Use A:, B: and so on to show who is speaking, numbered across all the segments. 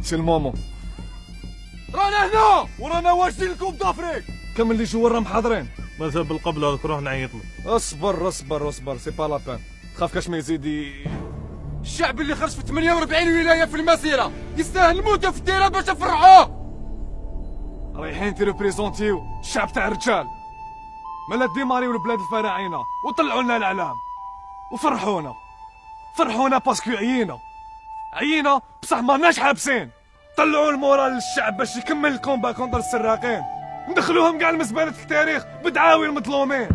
A: سي المومون.
B: رانا هنا ورانا واجدين لكم دافريك.
A: كمل لي شو راهم حاضرين.
C: مازال بالقبل هذاك روح نعيط له.
A: اصبر اصبر اصبر، سي با لا بان. تخاف كاش ما يزيد
B: الشعب اللي خرج في 48 ولايه في المسيره يستاهل الموت في الديره باش نفرحوه.
A: رايحين تيريبريزونتيو الشعب تاع الرجال، مالا ديماريو البلاد الفراعنه وطلعوا لنا الاعلام وفرحونا. فرحونا باسكو عيينا بصح ماناش حابسين. طلعوا المورال للشعب باش يكمل الكومبا كونتر السراقين. ندخلوهم كاع المزبله التاريخ بدعاوي المظلومين،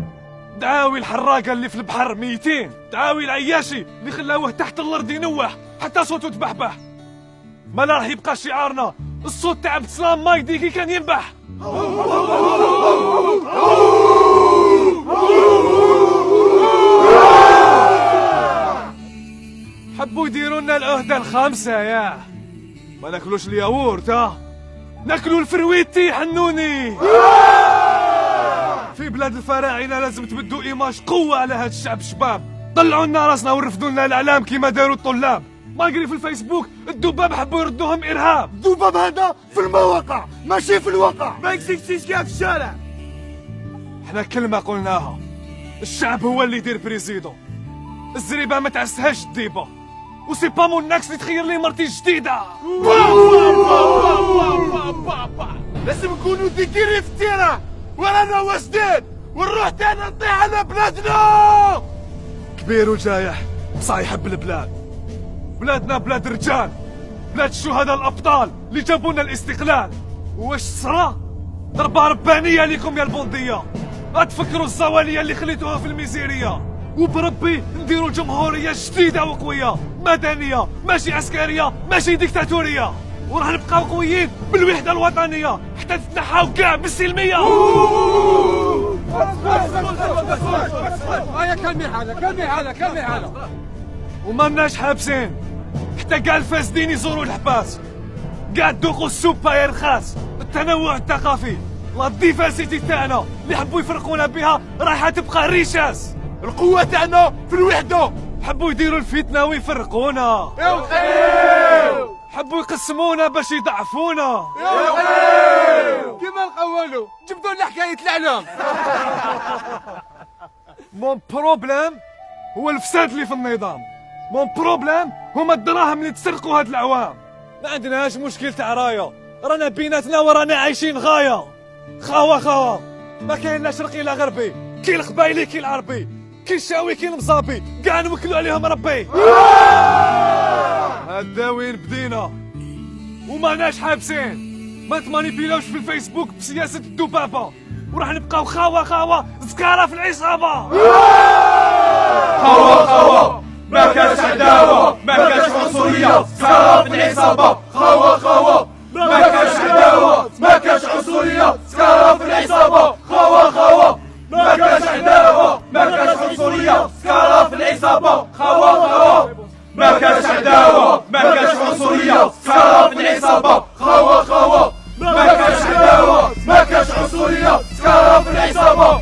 A: دعاوي الحراقه اللي في البحر ميتين، دعاوي العياشي اللي خلاوه تحت الارض ينوح حتى صوته تبحبح. مالا راح يبقى شعارنا الصوت تاع بسلام مايدي كي كان ينبح. حبوا يديروا لنا العهده الخامسه ياه. ما ناكلوش الياورت ناكلوا الفرويتي حنوني. في بلاد الفراعنه لازم تبدوا ايماج قوه على هاد الشعب الشباب. طلعوا لنا راسنا ورفدوا لنا الاعلام كيما داروا الطلاب. ماغري في الفيسبوك الذباب حبوا يردوهم ارهاب.
B: الذباب هذا في المواقع ماشي في الواقع، ما يكسيكسيش كاع في الشارع.
A: احنا كلمه قلناها، الشعب هو اللي يدير بريزيدون. الزريبه ما تعسهاش الديبه، وسي با مون ناكس اللي تخير لي مرتي جديده.
B: لازم نكونوا ذكيرين في التيران ورانا واجدين ونروح تاعنا نطيح على بلادنا.
A: كبير وجايح بصح يحب البلاد. بلادنا بلاد الرجال، بلاد الشهداء الابطال اللي جابوا لنا الاستقلال. واش صرا ضربه ربانيه ليكم يا البونديه. اتفكروا الزواليه اللي خليتوها في الميزيريه، وبربي نديروا جمهوريه جديده وقويه مدنيه ماشي عسكريه ماشي ديكتاتوريه. وراح نبقاو قويين بالوحده الوطنيه حتى تتنحاو كاع بالسلميه.
B: هيا كلمي حالة
A: وماناش حابسين حتى كاع الفاسدين يزوروا الحباس، كاع تذوقوا السوبا يا رخاص. التنوع الثقافي لا الديفاسيتي تاعنا اللي حبوا يفرقونا بها رايحه تبقى ريشاس.
B: القوة تاعنا في الوحدة.
A: حبوا يديروا الفتنه ويفرقونا، حبوا يقسمونا باش يضعفونا.
B: كيما القوالو جبدوا لنا حكاية الإعلام.
A: مون بروبليم هو الفساد اللي في النظام. مون بروبليم هما الدراهم اللي تسرقوا هاد العوام. ما عندناش مشكل تاع رايه، رانا بيناتنا ورانا عايشين غايه. خاوة ما كاين لا شرقي لا غربي، كي القبايلي كي العربي، كي الشاوي كي المصابي، كاع نوكلوا عليهم ربي. هداوين بدينا وماناش حابسين. ما تمانيبيلاوش في الفيسبوك بسياسة الذبابة، وراح نبقاو خاوة زكارة في العصابة.
B: خاوة ما كانش عداوة، ما كانش عنصرية، زكارة في العصابة. خاوة ما كانش عداوة، ما كانش عنصرية، زكارة في العصابة. خاوة ما كانش عداوة، ما كانش عنصرية، زكارة في العصابة. خاوة ما كانش عداوة، ما كانش عنصرية، زكارة في العصابة. خاوة ما كانش عداوة، ما كانش عنصرية، زكارة في العصابة.